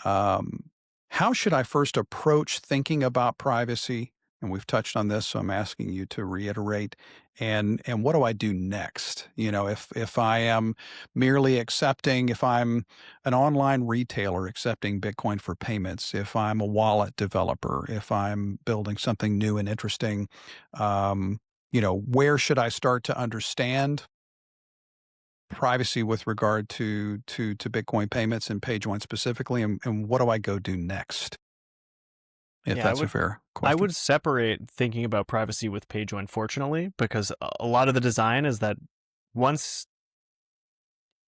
Um, how should I first approach thinking about privacy? And we've touched on this, so I'm asking you to reiterate. And what do I do next? If I am merely accepting, if I'm an online retailer accepting Bitcoin for payments, if I'm a wallet developer, if I'm building something new and interesting, where should I start to understand privacy with regard to Bitcoin payments and Payjoin specifically, and what do I go do next? If Yeah, that's a fair I question. would separate thinking about privacy with Payjoin, fortunately, because a lot of the design is that once,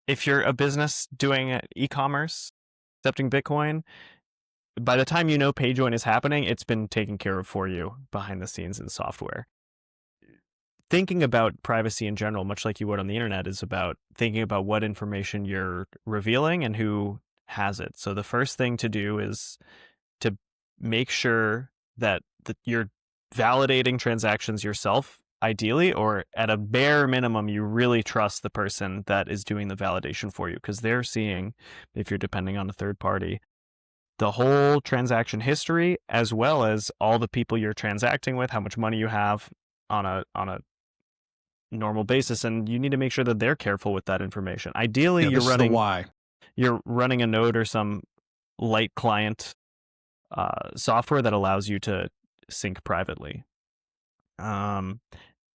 if you're a business doing e-commerce, accepting Bitcoin, by the time you know Payjoin is happening, it's been taken care of for you behind the scenes in software. Thinking about privacy in general, much like you would on the internet, is about thinking about what information you're revealing and who has it. So the first thing to do is to make sure that you're validating transactions yourself, ideally, or at a bare minimum, you really trust the person that is doing the validation for you, because they're seeing, if you're depending on a third party, the whole transaction history, as well as all the people you're transacting with, how much money you have on a normal basis, and you need to make sure that they're careful with that information. Ideally, Yeah, this is the why. you're running a node or some light client software that allows you to sync privately. Um,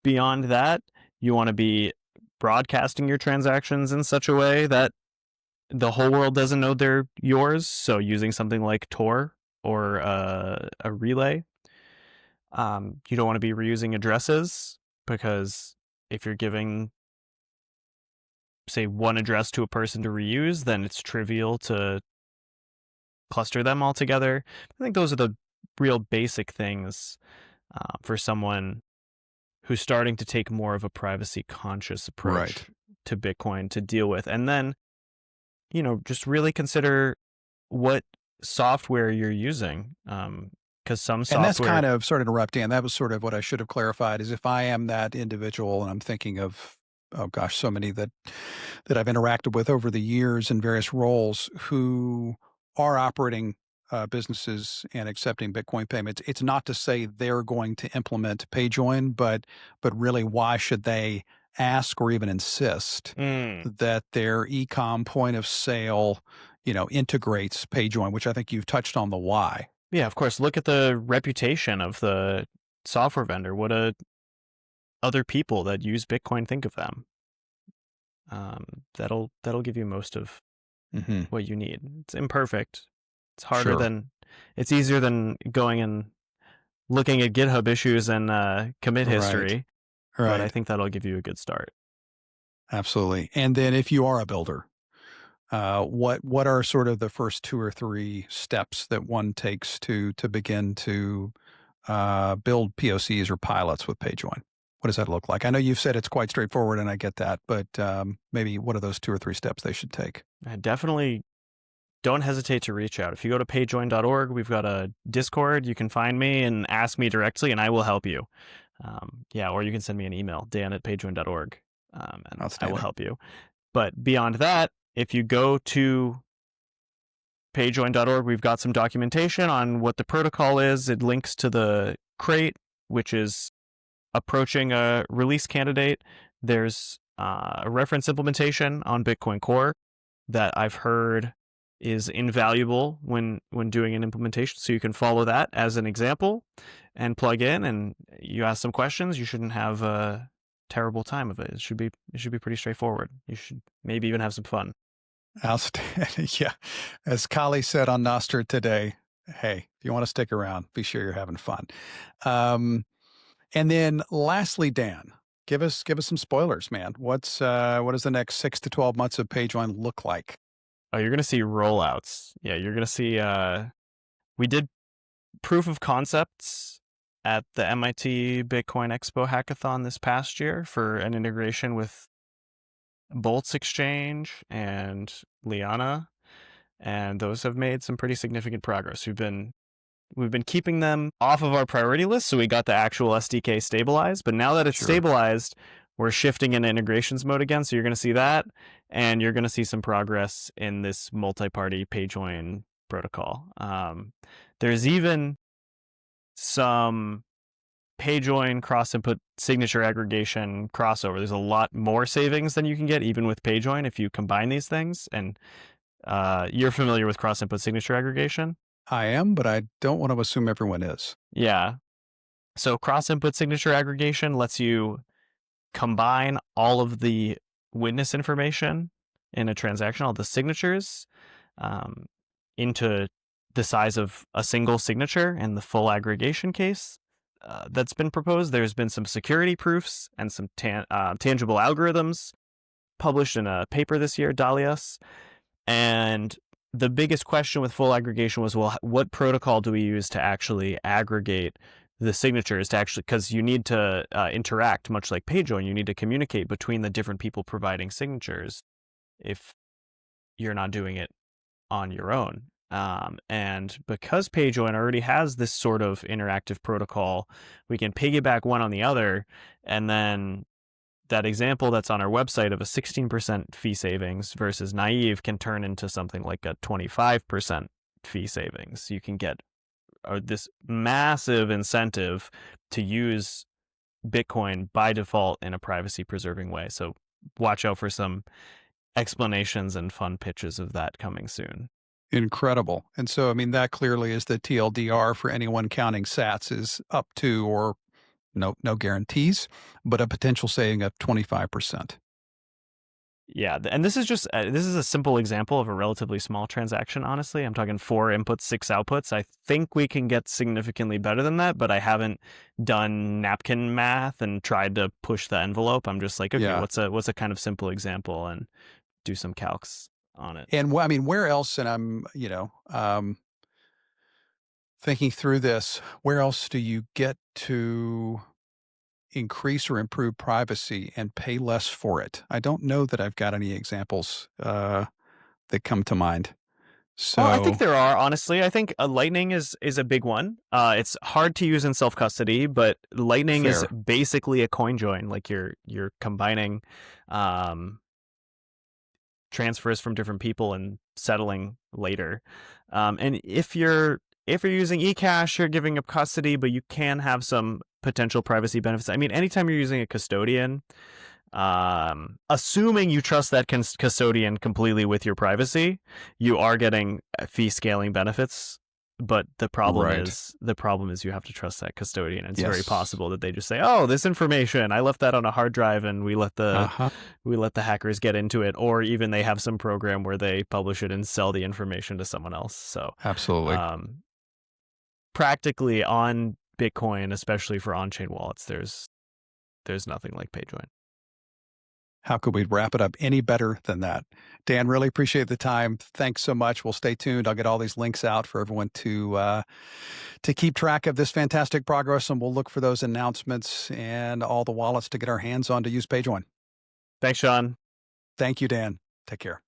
Beyond that, you want to be broadcasting your transactions in such a way that the whole world doesn't know they're yours. So using something like Tor or a relay. You don't want to be reusing addresses, because if you're giving, say, one address to a person to reuse, then it's trivial to cluster them all together. I think those are the real basic things for someone who's starting to take more of a privacy conscious Right. approach to Bitcoin to deal with. And then, just really consider what software you're using. Because some And that's software, kind of sort of interrupt, Dan. That was sort of what I should have clarified is if I am that individual and I'm thinking of, oh gosh, so many that I've interacted with over the years in various roles who are operating businesses and accepting Bitcoin payments. It's not to say they're going to implement Payjoin, but really, why should they ask or even insist mm, that their e-com point of sale, integrates Payjoin, which I think you've touched on the why. yeah, of course, look at the reputation of the software vendor. What do other people that use Bitcoin think of them? That'll give you most of Hmm. what you need. It's imperfect. It's harder Sure. than it's easier than going and looking at GitHub issues and commit Right. history, but I Right. think that'll give you a good start. Absolutely. And then if you are a builder, what are sort of the first two or three steps that one takes to begin to build POCs or pilots with Payjoin? What does that look like? I know you've said it's quite straightforward, and I get that, but maybe what are those two or three steps they should take? Definitely don't hesitate to reach out. If you go to payjoin.org, we've got a Discord. You can find me and ask me directly, and I will help you. Yeah, or you can send me an email, dan@payjoin.org, and I will Outstanding. help you. But beyond that, if you go to payjoin.org, we've got some documentation on what the protocol is. It links to the crate, which is approaching a release candidate. There's a reference implementation on Bitcoin Core that I've heard is invaluable when doing an implementation. So you can follow that as an example and plug in, and you ask some questions. You shouldn't have a terrible time of it. It should be pretty straightforward. You should maybe even have some fun. Outstanding. Yeah. As Kali said on Nostr today, hey, if you want to stick around, be sure you're having fun. And then lastly, Dan, give us some spoilers, man. What does the next 6 to 12 months of Payjoin look like? Oh, you're gonna see rollouts. Yeah, you're gonna see. We did proof of concepts at the MIT Bitcoin Expo hackathon this past year for an integration with Boltz Exchange and Liana, and those have made some pretty significant progress. We've been keeping them off of our priority list, so we got the actual SDK stabilized. But now that it's Sure. stabilized, we're shifting into integrations mode again. So you're going to see that, and you're going to see some progress in this multi-party Payjoin protocol. There's even some Payjoin cross-input signature aggregation crossover. There's a lot more savings than you can get even with Payjoin if you combine these things. And you're familiar with cross-input signature aggregation? I am, but I don't want to assume everyone is. Yeah. So cross-input signature aggregation lets you combine all of the witness information in a transaction, all the signatures, into the size of a single signature in the full aggregation case that's been proposed. There's been some security proofs and some tangible algorithms published in a paper this year, Dalias. And the biggest question with full aggregation was, well, what protocol do we use to actually aggregate the signatures to actually, because you need to interact, much like Payjoin, you need to communicate between the different people providing signatures if you're not doing it on your own. And because Payjoin already has this sort of interactive protocol, we can piggyback one on the other, and then that example that's on our website of a 16% fee savings versus naive can turn into something like a 25% fee savings. You can get this massive incentive to use Bitcoin by default in a privacy preserving way. So watch out for some explanations and fun pitches of that coming soon. Incredible. And so, I mean, that clearly is the TLDR for anyone counting sats is up to, or no guarantees, but a potential saving of 25%. Yeah, and this is just this is a simple example of a relatively small transaction. Honestly, I'm talking 4 inputs, 6 outputs. I think we can get significantly better than that, but I haven't done napkin math and tried to push the envelope. I'm just like, okay, Yeah. what's a kind of simple example, and do some calcs on it. And I mean, where else? And I'm, thinking through this, where else do you get to increase or improve privacy and pay less for it? I don't know that I've got any examples that come to mind. Oh, I think So there are, honestly. I think Lightning is a big one. It's hard to use in self custody, but Lightning is fair. basically a coin join. Like you're combining transfers from different people and settling later. And if you're using eCash, you're giving up custody, but you can have some potential privacy benefits. I mean, anytime you're using a custodian, assuming you trust that custodian completely with your privacy, you are getting fee scaling benefits. But the problem Right. is you have to trust that custodian. It's very Yes. possible that they just say, "Oh, this information, I left that on a hard drive," and we let the hackers get into it, or even they have some program where they publish it and sell the information to someone else. So Absolutely. practically on Bitcoin, especially for on-chain wallets, there's nothing like Payjoin. How could we wrap it up any better than that? Dan, really appreciate the time. Thanks so much. We'll stay tuned. I'll get all these links out for everyone to keep track of this fantastic progress, and we'll look for those announcements and all the wallets to get our hands on to use Payjoin. Thanks, Sean. Thank you, Dan. Take care.